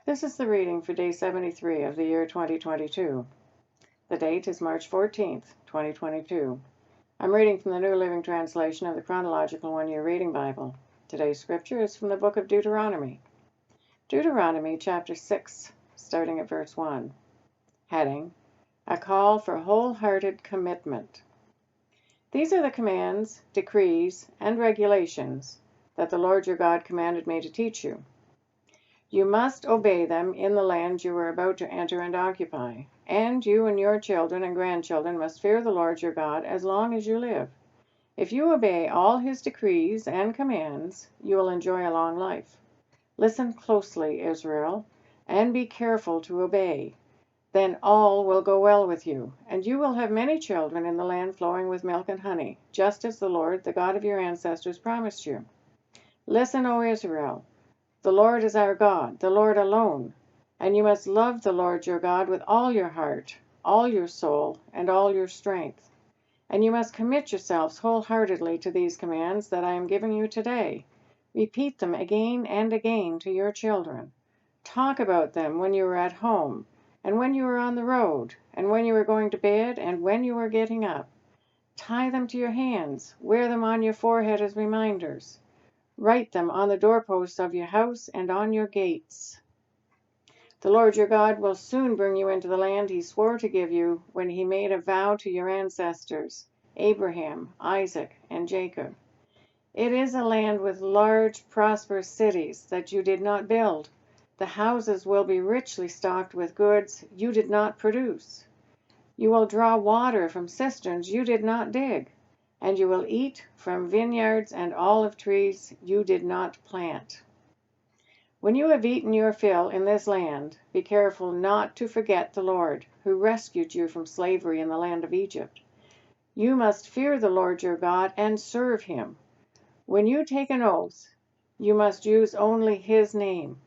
This is the reading for day 73 of the year 2022. The date is March 14th, 2022. I'm reading from the New Living Translation of the Chronological One-Year Reading Bible. Today's scripture is from the book of Deuteronomy. Deuteronomy chapter 6, starting at verse 1. Heading: A Call for Wholehearted Commitment. These are the commands, decrees, and regulations that the Lord your God commanded me to teach you. You must obey them in the land you are about to enter and occupy, and you and your children and grandchildren must fear the Lord your God as long as you live. If you obey all his decrees and commands, you will enjoy a long life. Listen closely, Israel, and be careful to obey. Then all will go well with you, and you will have many children in the land flowing with milk and honey, just as the Lord, the God of your ancestors, promised you. Listen, O Israel. The Lord is our God, the Lord alone, and you must love the Lord your God with all your heart, all your soul, and all your strength. And you must commit yourselves wholeheartedly to these commands that I am giving you today. Repeat them again and again to your children. Talk about them when you are at home, and when you are on the road, and when you are going to bed, and when you are getting up. Tie them to your hands, wear them on your forehead as reminders. Write them on the doorposts of your house and on your gates. The Lord your God will soon bring you into the land he swore to give you when he made a vow to your ancestors, Abraham, Isaac, and Jacob. It is a land with large, prosperous cities that you did not build. The houses will be richly stocked with goods you did not produce. You will draw water from cisterns you did not dig, and you will eat from vineyards and olive trees you did not plant. When you have eaten your fill in this land, be careful not to forget the Lord, who rescued you from slavery in the land of Egypt. You must fear the Lord your God and serve him. When you take an oath, you must use only his name.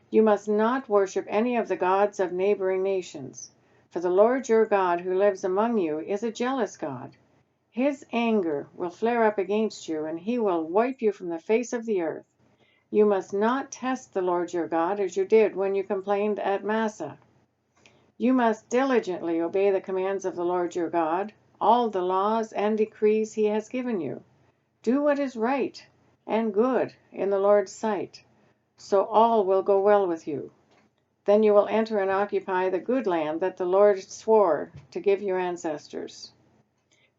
You must not worship any of the gods of neighboring nations, for the Lord your God who lives among you is a jealous God. His anger will flare up against you, and he will wipe you from the face of the earth. You must not test the Lord your God as you did when you complained at Massah. You must diligently obey the commands of the Lord your God, all the laws and decrees he has given you. Do what is right and good in the Lord's sight, so all will go well with you. Then you will enter and occupy the good land that the Lord swore to give your ancestors.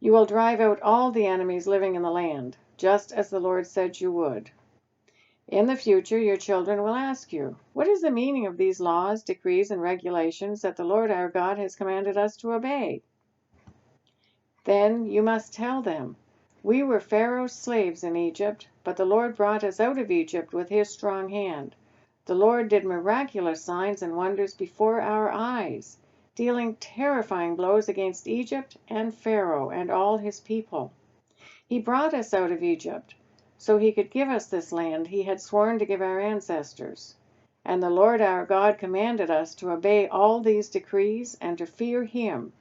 You will drive out all the enemies living in the land, just as the Lord said you would. In the future, your children will ask you, what is the meaning of these laws, decrees, and regulations that the Lord our God has commanded us to obey? Then you must tell them, we were Pharaoh's slaves in Egypt, but the Lord brought us out of Egypt with his strong hand. The Lord did miraculous signs and wonders before our eyes, dealing terrifying blows against Egypt and Pharaoh and all his people. He brought us out of Egypt so he could give us this land he had sworn to give our ancestors. And the Lord our God commanded us to obey all these decrees and to fear him,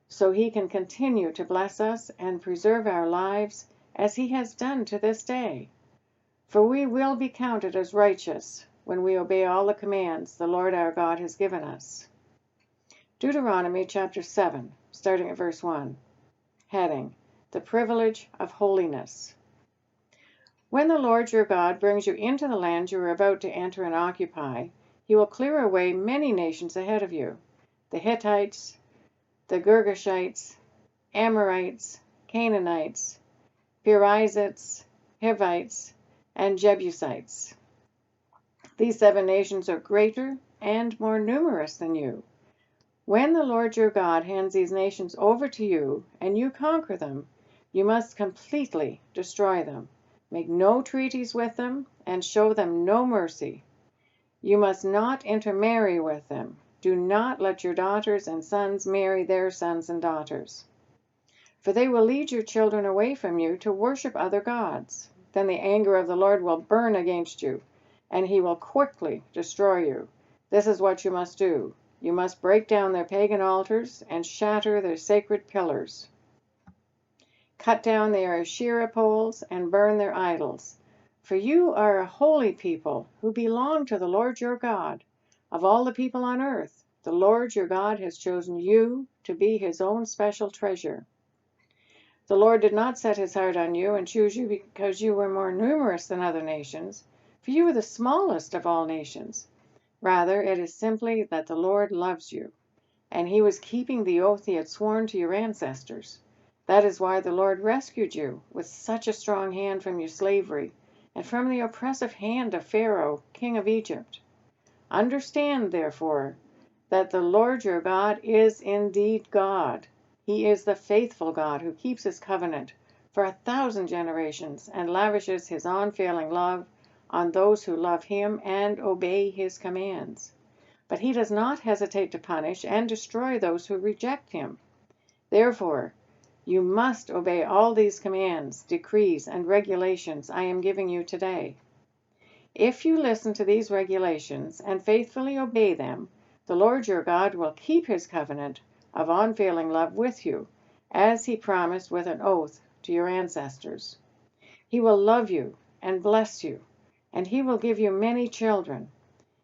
so he can continue to bless us and preserve our lives as he has done to this day. For we will be counted as righteous when we obey all the commands the Lord our God has given us. Deuteronomy chapter 7, starting at verse 1. Heading: The Privilege of Holiness. When the Lord your God brings you into the land you are about to enter and occupy, he will clear away many nations ahead of you: the Hittites, the Girgashites, Amorites, Canaanites, Perizzites, Hivites, and Jebusites. These 7 nations are greater and more numerous than you. When the Lord your God hands these nations over to you and you conquer them, you must completely destroy them. Make no treaties with them and show them no mercy. You must not intermarry with them. Do not let your daughters and sons marry their sons and daughters, for they will lead your children away from you to worship other gods. Then the anger of the Lord will burn against you, and he will quickly destroy you. This is what you must do. You must break down their pagan altars and shatter their sacred pillars. Cut down their Asherah poles and burn their idols. For you are a holy people who belong to the Lord your God. Of all the people on earth, the Lord your God has chosen you to be his own special treasure. The Lord did not set his heart on you and choose you because you were more numerous than other nations, for you were the smallest of all nations. Rather, it is simply that the Lord loves you, and he was keeping the oath he had sworn to your ancestors. That is why the Lord rescued you with such a strong hand from your slavery and from the oppressive hand of Pharaoh, king of Egypt. Understand, therefore, that the Lord your God is indeed God. He is the faithful God who keeps his covenant for 1,000 generations and lavishes his unfailing love on those who love him and obey his commands. But he does not hesitate to punish and destroy those who reject him. Therefore, you must obey all these commands, decrees, and regulations I am giving you today. If you listen to these regulations and faithfully obey them, the Lord your God will keep his covenant of unfailing love with you, as he promised with an oath to your ancestors. He will love you and bless you, and he will give you many children.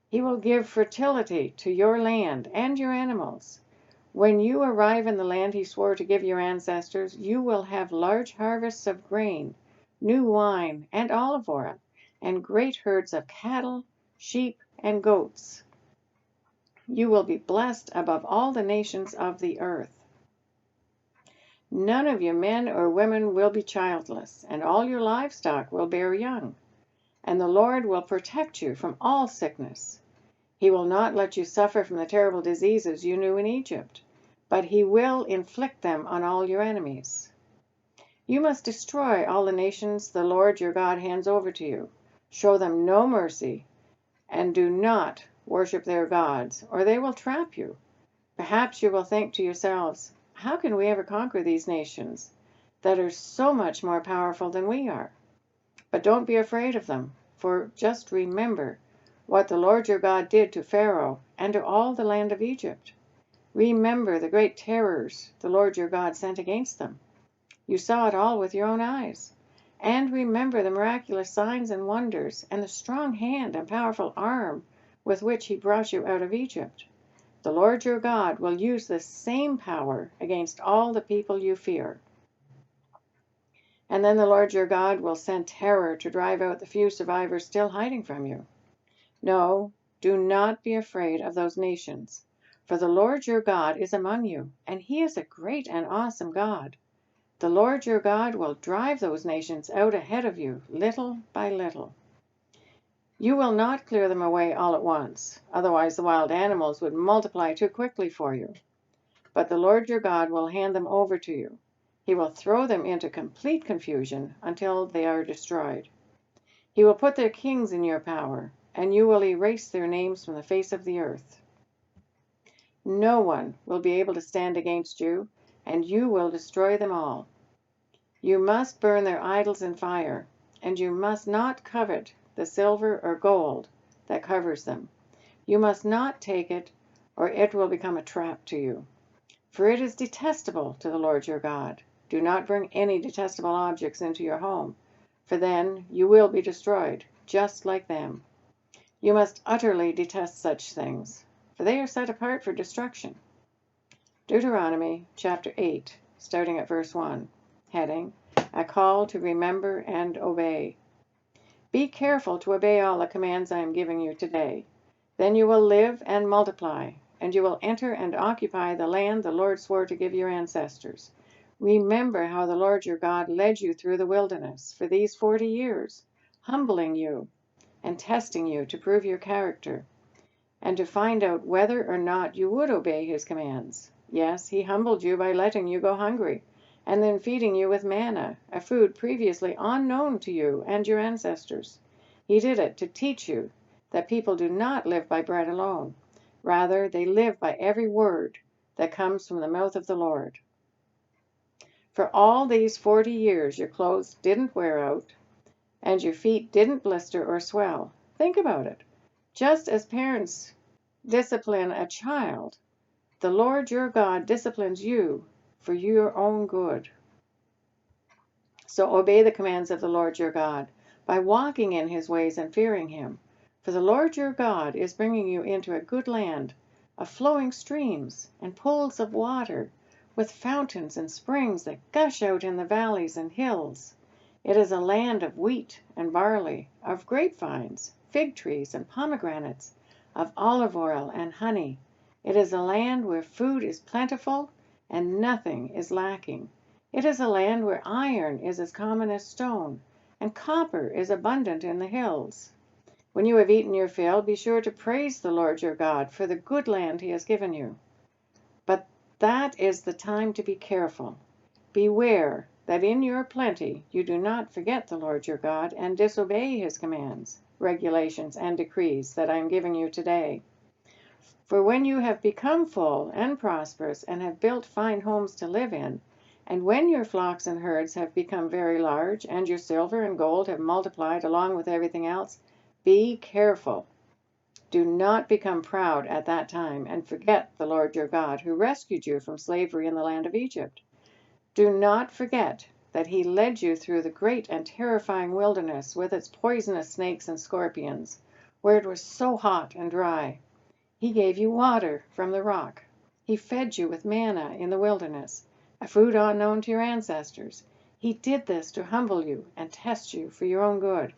He will give fertility to your land and your animals. When you arrive in the land he swore to give your ancestors, you will have large harvests of grain, new wine, and olive oil, and great herds of cattle, sheep, and goats. You will be blessed above all the nations of the earth. None of your men or women will be childless, and all your livestock will bear young. And the Lord will protect you from all sickness. He will not let you suffer from the terrible diseases you knew in Egypt, but he will inflict them on all your enemies. You must destroy all the nations the Lord your God hands over to you. Show them no mercy, and do not worship their gods, or they will trap you. Perhaps you will think to yourselves, how can we ever conquer these nations that are so much more powerful than we are? But don't be afraid of them, for just remember what the Lord your God did to Pharaoh and to all the land of Egypt. Remember the great terrors the Lord your God sent against them. You saw it all with your own eyes. And remember the miraculous signs and wonders and the strong hand and powerful arm with which he brought you out of Egypt. The Lord your God will use the same power against all the people you fear. And then the Lord your God will send terror to drive out the few survivors still hiding from you. No, do not be afraid of those nations, for the Lord your God is among you, and he is a great and awesome God. The Lord your God will drive those nations out ahead of you, little by little. You will not clear them away all at once, otherwise the wild animals would multiply too quickly for you. But the Lord your God will hand them over to you. He will throw them into complete confusion until they are destroyed. He will put their kings in your power, and you will erase their names from the face of the earth. No one will be able to stand against you, and you will destroy them all. You must burn their idols in fire, and you must not covet the silver or gold that covers them. You must not take it, or it will become a trap to you. For it is detestable to the Lord your God. Do not bring any detestable objects into your home, for then you will be destroyed, just like them. You must utterly detest such things, for they are set apart for destruction. Deuteronomy chapter 8, starting at verse 1. Heading, A Call to Remember and Obey. Be careful to obey all the commands I am giving you today. Then you will live and multiply, and you will enter and occupy the land the Lord swore to give your ancestors. Remember how the Lord your God led you through the wilderness for these 40 years, humbling you and testing you to prove your character, and to find out whether or not you would obey his commands. Yes, he humbled you by letting you go hungry, and then feeding you with manna, a food previously unknown to you and your ancestors. He did it to teach you that people do not live by bread alone. Rather, they live by every word that comes from the mouth of the Lord. For all these 40 years, your clothes didn't wear out, and your feet didn't blister or swell. Think about it. Just as parents discipline a child, the Lord your God disciplines you for your own good. So obey the commands of the Lord your God by walking in his ways and fearing him. For the Lord your God is bringing you into a good land of flowing streams and pools of water, with fountains and springs that gush out in the valleys and hills. It is a land of wheat and barley, of grapevines, fig trees and pomegranates, of olive oil and honey. It is a land where food is plentiful and nothing is lacking. It is a land where iron is as common as stone, and copper is abundant in the hills. When you have eaten your fill, be sure to praise the Lord your God for the good land he has given you. But that is the time to be careful. Beware that in your plenty you do not forget the Lord your God and disobey his commands, regulations, and decrees that I am giving you today. For when you have become full and prosperous and have built fine homes to live in, and when your flocks and herds have become very large, and your silver and gold have multiplied along with everything else, be careful. Do not become proud at that time and forget the Lord your God, who rescued you from slavery in the land of Egypt. Do not forget that he led you through the great and terrifying wilderness with its poisonous snakes and scorpions, where it was so hot and dry. He gave you water from the rock. He fed you with manna in the wilderness, a food unknown to your ancestors. He did this to humble you and test you for your own good.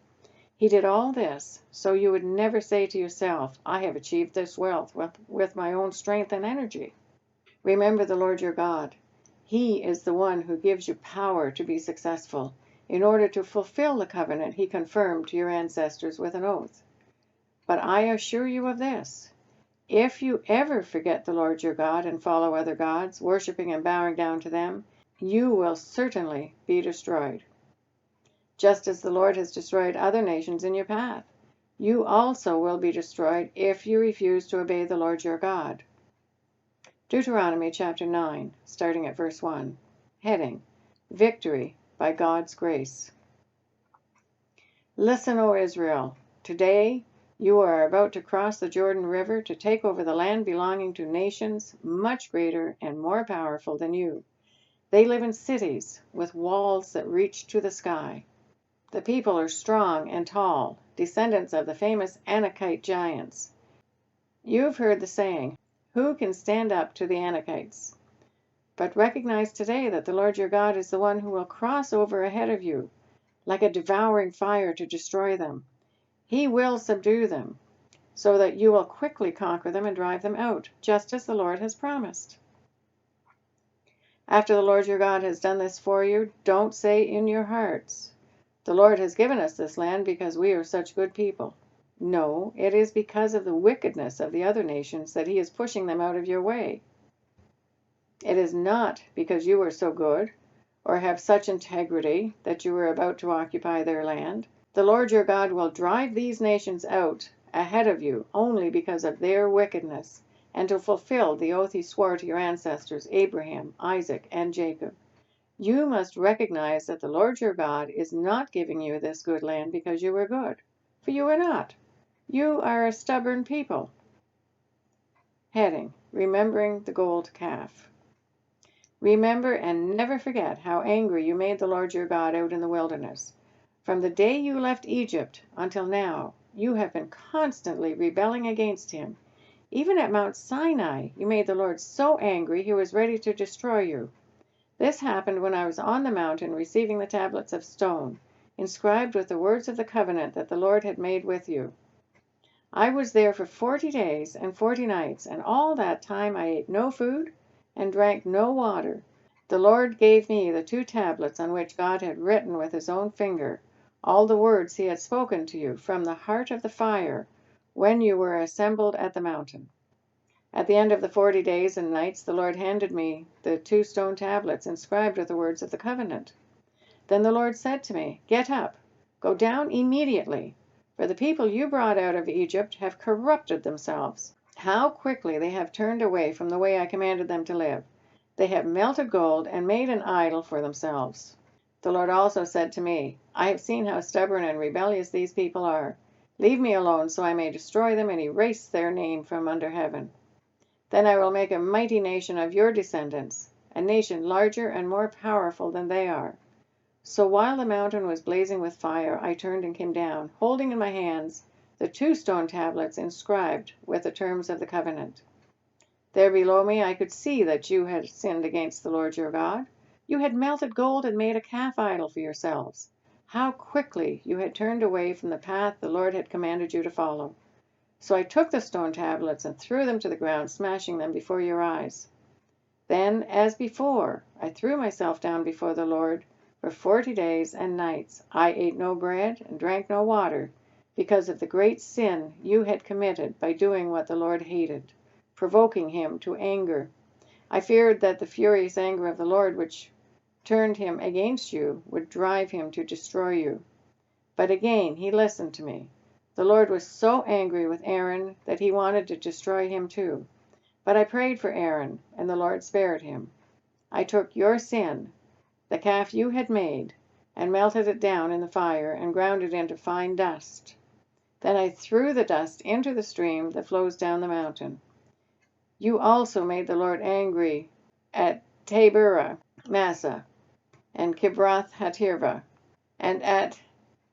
He did all this so you would never say to yourself, I have achieved this wealth with my own strength and energy. Remember the Lord your God. He is the one who gives you power to be successful in order to fulfill the covenant he confirmed to your ancestors with an oath. But I assure you of this. If you ever forget the Lord your God and follow other gods, worshiping and bowing down to them, you will certainly be destroyed. Just as the Lord has destroyed other nations in your path, you also will be destroyed if you refuse to obey the Lord your God. Deuteronomy chapter 9, starting at verse 1. Heading: Victory by God's Grace. Listen, O Israel. Today you are about to cross the Jordan River to take over the land belonging to nations much greater and more powerful than you. They live in cities with walls that reach to the sky. The people are strong and tall, descendants of the famous Anakite giants. You've heard the saying, who can stand up to the Anakites? But recognize today that the Lord your God is the one who will cross over ahead of you, like a devouring fire to destroy them. He will subdue them, so that you will quickly conquer them and drive them out, just as the Lord has promised. After the Lord your God has done this for you, don't say in your hearts, the Lord has given us this land because we are such good people. No, it is because of the wickedness of the other nations that he is pushing them out of your way. It is not because you are so good or have such integrity that you are about to occupy their land. The Lord your God will drive these nations out ahead of you only because of their wickedness, and to fulfill the oath he swore to your ancestors Abraham, Isaac, and Jacob. You must recognize that the Lord your God is not giving you this good land because you are good, for you are not. You are a stubborn people. Heading: Remembering the gold calf. Remember and never forget how angry you made the Lord your God out in the wilderness. From the day you left Egypt until now, you have been constantly rebelling against him. Even at Mount Sinai, you made the Lord so angry he was ready to destroy you. This happened when I was on the mountain receiving the tablets of stone, inscribed with the words of the covenant that the Lord had made with you. I was there for 40 days and 40 nights, and all that time I ate no food and drank no water. The Lord gave me the 2 tablets on which God had written with his own finger all the words he had spoken to you from the heart of the fire when you were assembled at the mountain. At the end of the 40 days and nights, the Lord handed me the 2 stone tablets inscribed with the words of the covenant. Then the Lord said to me, Get up, go down immediately, for the people you brought out of Egypt have corrupted themselves. How quickly they have turned away from the way I commanded them to live. They have melted gold and made an idol for themselves. The Lord also said to me, I have seen how stubborn and rebellious these people are. Leave me alone so I may destroy them and erase their name from under heaven. Then I will make a mighty nation of your descendants, a nation larger and more powerful than they are. So while the mountain was blazing with fire, I turned and came down, holding in my hands the 2 stone tablets inscribed with the terms of the covenant. There below me I could see that you had sinned against the Lord your God. You had melted gold and made a calf idol for yourselves. How quickly you had turned away from the path the Lord had commanded you to follow. So I took the stone tablets and threw them to the ground, smashing them before your eyes. Then, as before, I threw myself down before the Lord for 40 days and nights. I ate no bread and drank no water, because of the great sin you had committed by doing what the Lord hated, provoking him to anger. I feared that the furious anger of the Lord, which turned him against you, would drive him to destroy you. But again he listened to me. The Lord was so angry with Aaron that he wanted to destroy him too. But I prayed for Aaron, and the Lord spared him. I took your sin, the calf you had made, and melted it down in the fire and ground it into fine dust. Then I threw the dust into the stream that flows down the mountain. You also made the Lord angry at Taberah, Massa, and Kibroth Hatirvah, and at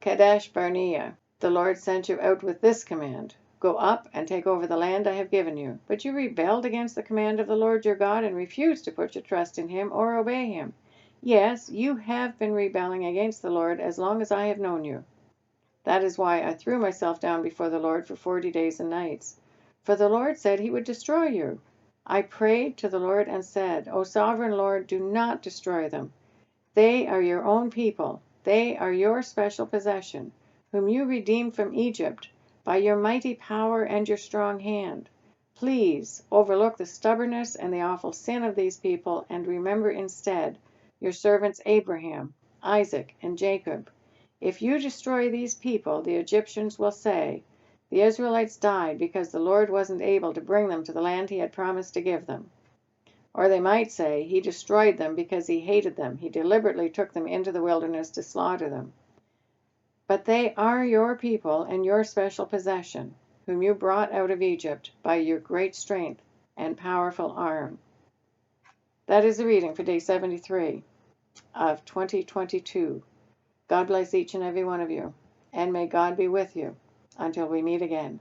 Kadesh Barnea. The Lord sent you out with this command: Go up and take over the land I have given you. But you rebelled against the command of the Lord your God and refused to put your trust in him or obey him. Yes, you have been rebelling against the Lord as long as I have known you. That is why I threw myself down before the Lord for 40 days and nights. For the Lord said he would destroy you. I prayed to the Lord and said, O sovereign Lord, do not destroy them. They are your own people. They are your special possession, whom you redeemed from Egypt by your mighty power and your strong hand. Please overlook the stubbornness and the awful sin of these people, and remember instead your servants Abraham, Isaac, and Jacob. If you destroy these people, the Egyptians will say, the Israelites died because the Lord wasn't able to bring them to the land he had promised to give them. Or they might say, he destroyed them because he hated them. He deliberately took them into the wilderness to slaughter them. But they are your people and your special possession, whom you brought out of Egypt by your great strength and powerful arm. That is the reading for day 73 of 2022. God bless each and every one of you, and may God be with you until we meet again.